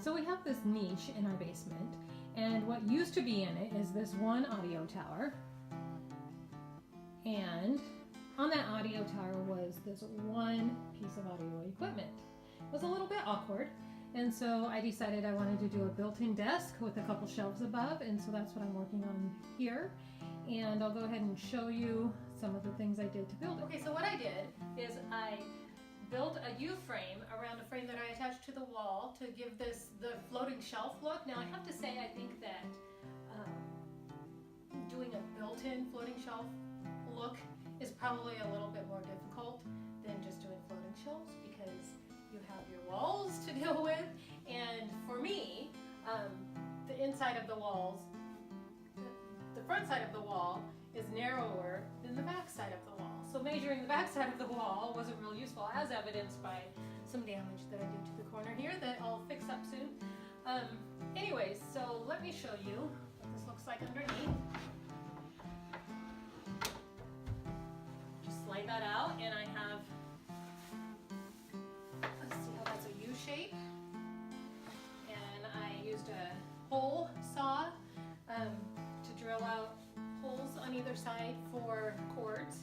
So we have this niche in our basement, and what used to be in it is this one audio tower, and on that audio tower was this one piece of audio equipment. It was a little bit awkward, and so I decided I wanted to do a built-in desk with a couple shelves above, and so that's what I'm working on here. And I'll go ahead and show you some of the things I did to build it. Okay, so what I did is I built a U-frame around a frame that I attached to the wall to give this the floating shelf look. Now I have to say, I think that doing a built-in floating shelf look is probably a little bit more difficult than just doing floating shelves, because you have your walls to deal with, and for me, the inside of the walls, the front side of the wall is narrower than the back side of the wall. So measuring the back side of the wall wasn't real useful, as evidenced by some damage that I did to the corner here that I'll fix up soon. Anyways, so let me show you what this looks like underneath. Just slide that out, and I have, let's see how that's a U shape. And I used a hole saw to drill out holes on either side for cords.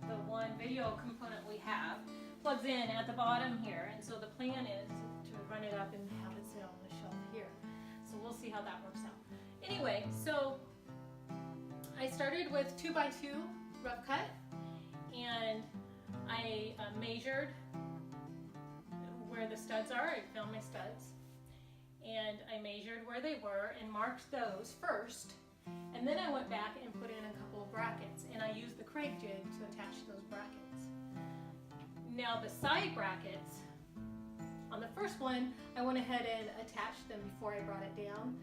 The one video component we have plugs in at the bottom here, and so the plan is to run it up and have it sit on the shelf here. So we'll see how that works out. Anyway, so I started with 2x2 rough cut, and I measured where the studs are. I found my studs, and I measured where they were and marked those first, and then I went back and put in a couple of brackets, and I used the Craig jig to attach those brackets. Now the side brackets, on the first one, I went ahead and attached them before I brought it down,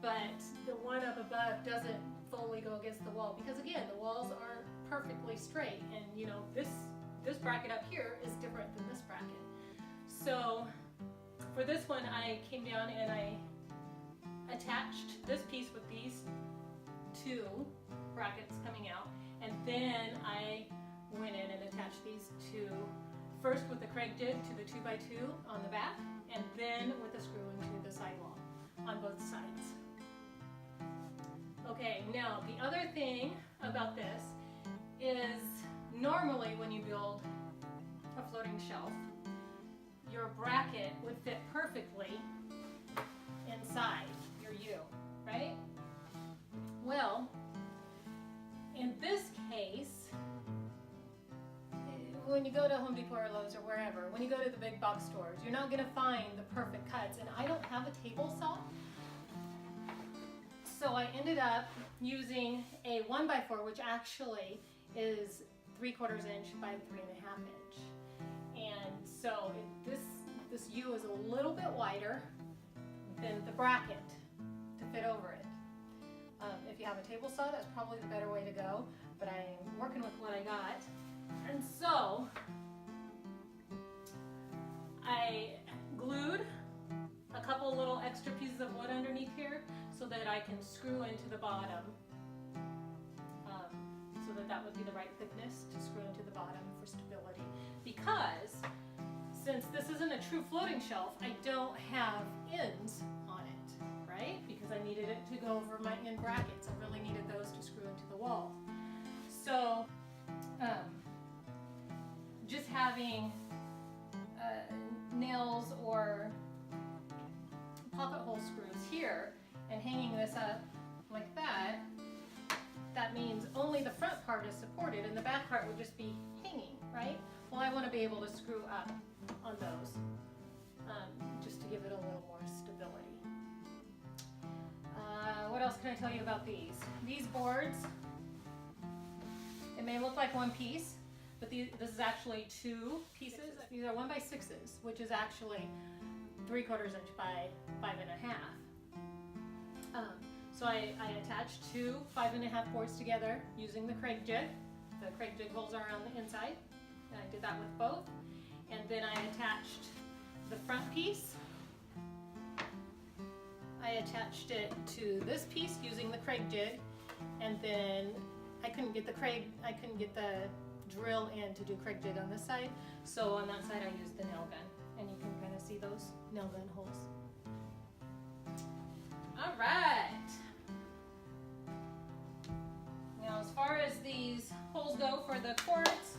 but the one up above doesn't fully go against the wall, because again, the walls aren't perfectly straight, and you know, this bracket up here is different than this bracket. So for this one, I came down and I attached this piece with these two brackets coming out, and then I went in and attached these two, first with the Craig jig to the 2x2 on the back, and then with a screw into the sidewall on both sides. Okay, now the other thing about this is normally when you build a floating shelf, your bracket would fit perfectly inside your U, right? Well, in this case, when you go to Home Depot or Lowe's or wherever, when you go to the big box stores, you're not going to find the perfect cuts, and I don't have a table saw. So I ended up using a 1x4, which actually is 3/4 inch by 3.5 inch. And so this U is a little bit wider than the bracket to fit over it. If you have a table saw, that's probably the better way to go, but I'm working with what I got. And so I glued a couple little extra pieces of wood underneath here so that I can screw into the bottom, so that would be the right thickness to screw into the bottom for stability. Because since this isn't a true floating shelf, I don't have ends on it, right? Because I needed it to go over my end brackets. I really needed those to screw into the wall. So just having nails or pocket hole screws here and hanging this up like that, that means only the front part is supported and the back part would just be hanging, right? Well, I want to be able to screw up on those just to give it a little more stability. What else can I tell you about these? These boards, it may look like one piece, but this is actually two pieces. These are 1x6s, which is actually 3/4 inch by 5.5. So I attached two 5.5 boards together using the Craig jig. The Craig jig holes are on the inside, and I did that with both. And then I attached the front piece. I attached it to this piece using the Craig jig, and then I couldn't get the drill in to do Craig jig on this side, so on that side I used the nail gun. and you can kind of see those nail gun holes. All right. Now, as far as these holes go for the quartz,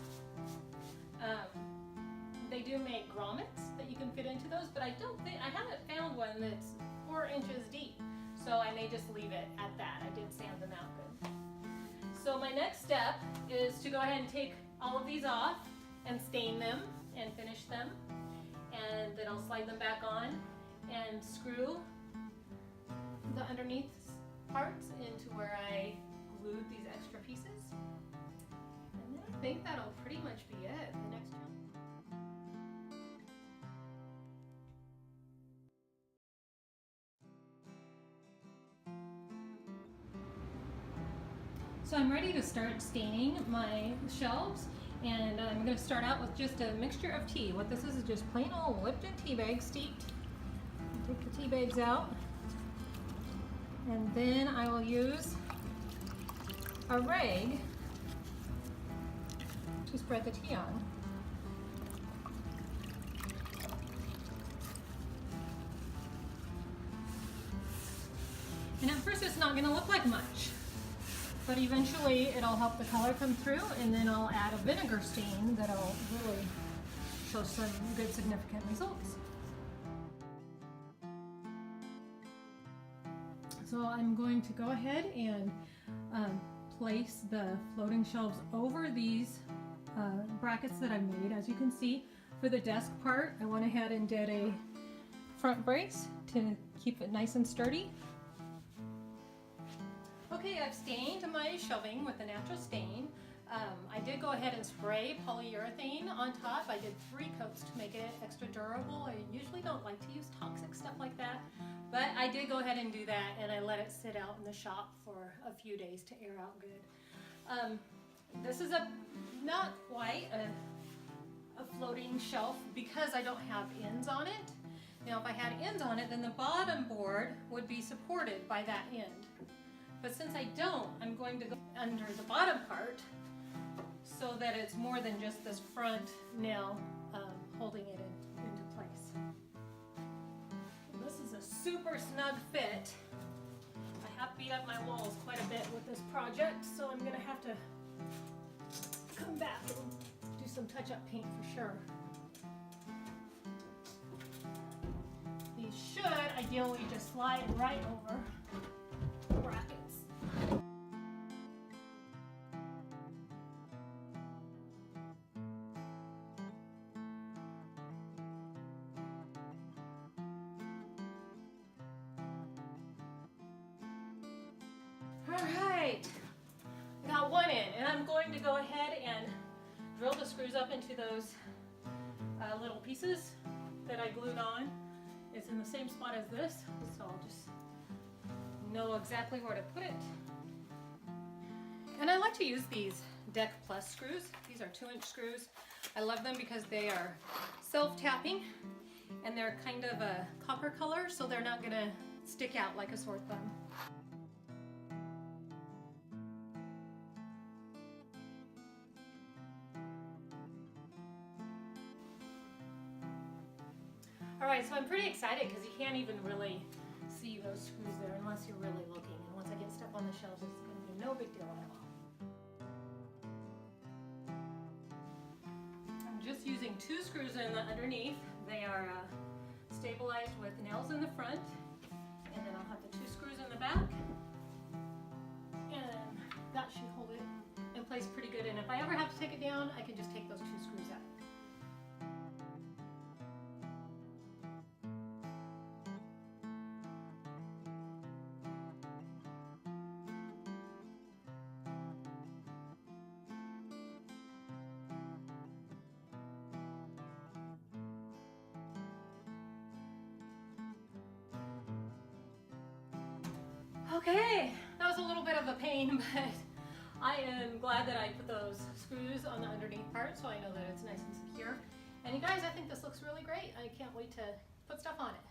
they do make grommets that you can fit into those, but I haven't found one that's 4 inches deep, so I may just leave it at that. I did sand them out good. So my next step is to go ahead and take all of these off and stain them and finish them, and then I'll slide them back on and screw the underneath parts into where I glued these extra pieces. And then I think that'll pretty much be it. The next one. So I'm ready to start staining my shelves, and I'm going to start out with just a mixture of tea. What this is just plain old Lipton tea bag steeped. Take the tea bags out, and then I will use a rag to spread the tea on. And at first it's not going to look like much, but eventually it'll help the color come through, and then I'll add a vinegar stain that'll really show some good significant results. So I'm going to go ahead and place the floating shelves over these brackets that I made. As you can see, for the desk part, I went ahead and did a front brace to keep it nice and sturdy. Okay, I've stained my shelving with a natural stain. I did go ahead and spray polyurethane on top. I did 3 coats to make it extra durable. I usually don't like to use toxic stuff like that, but I did go ahead and do that, and I let it sit out in the shop for a few days to air out good. This is not quite a floating shelf because I don't have ends on it. Now, if I had ends on it, then the bottom board would be supported by that end. But since I don't, I'm going to go under the bottom part so that it's more than just this front nail holding it into place. This is a super snug fit. I have beat up my walls quite a bit with this project, so I'm gonna have to come back and do some touch-up paint for sure. These should ideally just slide right over the brackets. Alright, I got one in, and I'm going to go ahead and drill the screws up into those little pieces that I glued on. It's in the same spot as this, so I'll just know exactly where to put it. And I like to use these Deck Plus screws. These are 2-inch screws. I love them because they are self-tapping, and they're kind of a copper color, so they're not going to stick out like a sore thumb. Alright, so I'm pretty excited because you can't even really see those screws there unless you're really looking. And once I get stuff on the shelves, it's going to be no big deal at all. I'm just using 2 screws in the underneath. They are stabilized with nails in the front. And then I'll have the 2 screws in the back. And that should hold it in place pretty good. And if I ever have to take it down, I can just take those 2 screws out. Okay, that was a little bit of a pain, but I am glad that I put those screws on the underneath part so I know that it's nice and secure. And you guys, I think this looks really great. I can't wait to put stuff on it.